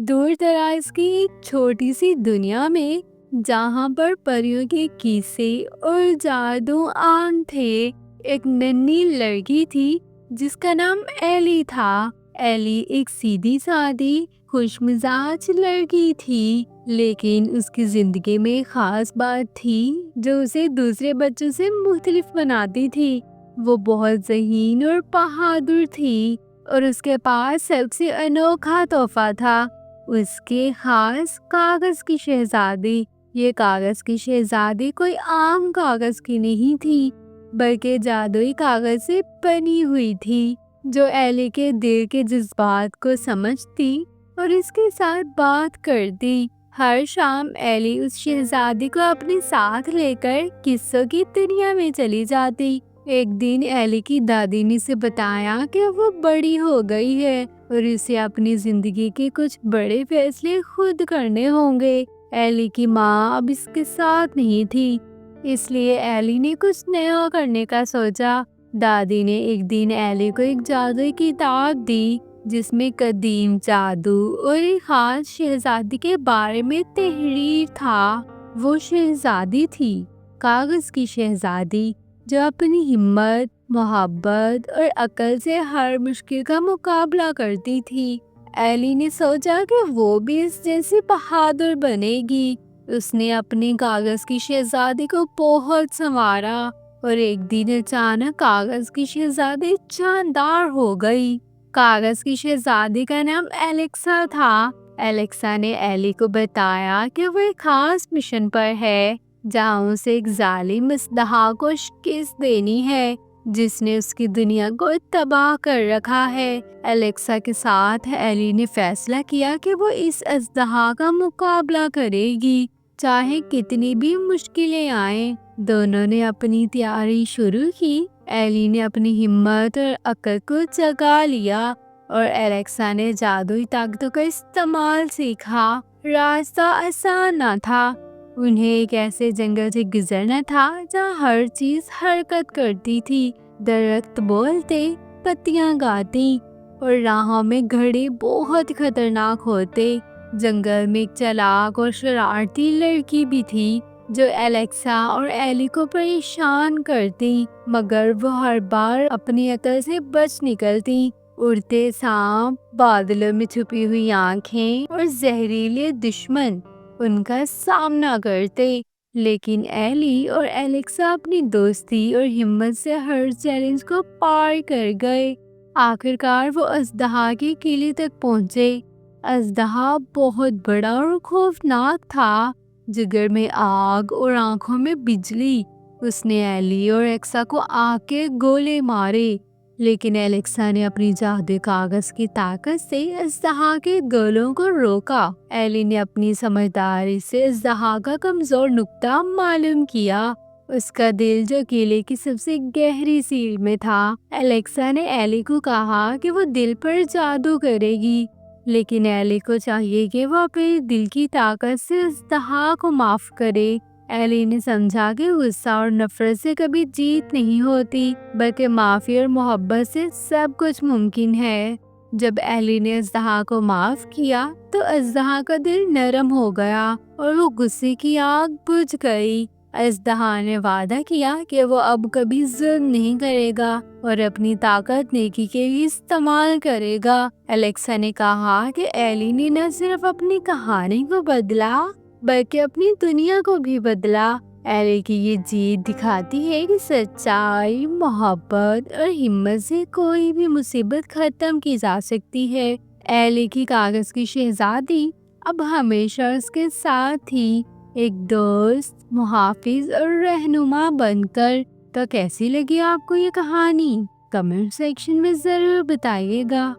دور دراز کی ایک چھوٹی سی دنیا میں جہاں پر پریوں کے قصے اور جادو عام تھے، ایک ننھی لڑکی تھی جس کا نام ایلی تھا۔ ایلی ایک سیدھی سادی خوش مزاج لڑکی تھی، لیکن اس کی زندگی میں ایک خاص بات تھی جو اسے دوسرے بچوں سے مختلف بناتی تھی۔ وہ بہت ذہین اور بہادر تھی اور اس کے پاس سب سے انوکھا تحفہ تھا، اس کے خاص کاغذ کی شہزادی۔ یہ کاغذ کی شہزادی کوئی عام کاغذ کی نہیں تھی، بلکہ جادوئی کاغذ سے بنی ہوئی تھی جو ایلی کے دل کے جذبات کو سمجھتی اور اس کے ساتھ بات کرتی۔ ہر شام ایلی اس شہزادی کو اپنے ساتھ لے کر قصوں کی دنیا میں چلی جاتی۔ ایک دن ایلی کی دادی نے اسے بتایا کہ وہ بڑی ہو گئی ہے اور اسے اپنی زندگی کے کچھ بڑے فیصلے خود کرنے ہوں گے۔ ایلی کی ماں اب اس کے ساتھ نہیں تھی، اس لیے ایلی نے کچھ نیا کرنے کا سوچا۔ دادی نے ایک دن ایلی کو ایک جادوئی کتاب دی جس میں قدیم جادو اور ایک خاص شہزادی کے بارے میں تحریر تھا۔ وہ شہزادی تھی، کاغذ کی شہزادی، جو اپنی ہمت، محبت اور عقل سے ہر مشکل کا مقابلہ کرتی تھی۔ ایلی نے سوچا کہ وہ بھی اس جیسی بہادر بنے گی۔ اس نے اپنی کاغذ کی شہزادی کو بہت سنوارا اور ایک دن اچانک کاغذ کی شہزادی جاندار ہو گئی۔ کاغذ کی شہزادی کا نام الیکسا تھا۔ الیکسا نے ایلی کو بتایا کہ وہ ایک خاص مشن پر ہے جہاں اسے ایک ظالم اژدہا کو شکست دینی ہے جس نے اس کی دنیا کو تباہ کر رکھا ہے۔ الیکسا کے ساتھ ایلی نے فیصلہ کیا کہ وہ اس اژدہا کا مقابلہ کرے گی، چاہے کتنی بھی مشکلیں آئیں۔ دونوں نے اپنی تیاری شروع کی۔ ایلی نے اپنی ہمت اور عقل کو جگا لیا اور الیکسا نے جادوئی طاقتوں کا استعمال سیکھا۔ راستہ آسان نہ تھا، انہیں ایک ایسے جنگل سے گزرنا تھا جہاں ہر چیز حرکت کرتی تھی، درخت بولتے، پتیاں گاتی اور راہوں میں گھڑے بہت خطرناک ہوتے۔ جنگل میں ایک چالاک اور شرارتی لڑکی بھی تھی جو الیکسا اور ایلی کو پریشان کرتی، مگر وہ ہر بار اپنی عقل سے بچ نکلتی۔ اڑتے سانپ، بادلوں میں چھپی ہوئی آنکھیں اور زہریلے دشمن ان کا سامنا کرتے، لیکن ایلی اور الیکسا اپنی دوستی اور ہمت سے ہر چیلنج کو پار کر گئے۔ آخرکار وہ اژدہا کے قلعے تک پہنچے۔ اژدہا بہت بڑا اور خوفناک تھا، جگر میں آگ اور آنکھوں میں بجلی۔ اس نے ایلی اور الیکسا کو آگ کے گولے مارے، لیکن الیکسا نے اپنی جادوئی کاغذ کی طاقت سے اژدہا کے گولوں کو روکا۔ ایلی نے اپنی سمجھداری سے اژدہا کا کمزور نقطہ معلوم کیا، اس کا دل جو قلعے کی سب سے گہری سیڑھ میں تھا۔ الیکسا نے ایلی کو کہا کہ وہ دل پر جادو کرے گی، لیکن ایلی کو چاہیے کہ وہ اپنے دل کی طاقت سے اژدہا کو معاف کرے۔ ایلی نے سمجھا کہ غصہ اور نفرت سے کبھی جیت نہیں ہوتی، بلکہ معافی اور محبت سے سب کچھ ممکن ہے۔ جب ایلی نے اژدہا کو معاف کیا تو اژدہا کا دل نرم ہو گیا اور وہ غصے کی آگ بجھ گئی۔ اژدہا نے وعدہ کیا کہ وہ اب کبھی ظلم نہیں کرے گا اور اپنی طاقت نیکی کے لیے استعمال کرے گا۔ الیکسا نے کہا کہ ایلی نے نہ صرف اپنی کہانی کو بدلا بلکہ اپنی دنیا کو بھی بدلا۔ ایلی کی یہ جیت دکھاتی ہے کہ سچائی، محبت اور ہمت سے کوئی بھی مصیبت ختم کی جا سکتی ہے۔ ایلی کی کاغذ کی شہزادی اب ہمیشہ اس کے ساتھ تھی، ایک دوست، محافظ اور رہنما بن کر۔ تو کیسی لگی آپ کو یہ کہانی؟ کمنٹ سیکشن میں ضرور بتائیے گا۔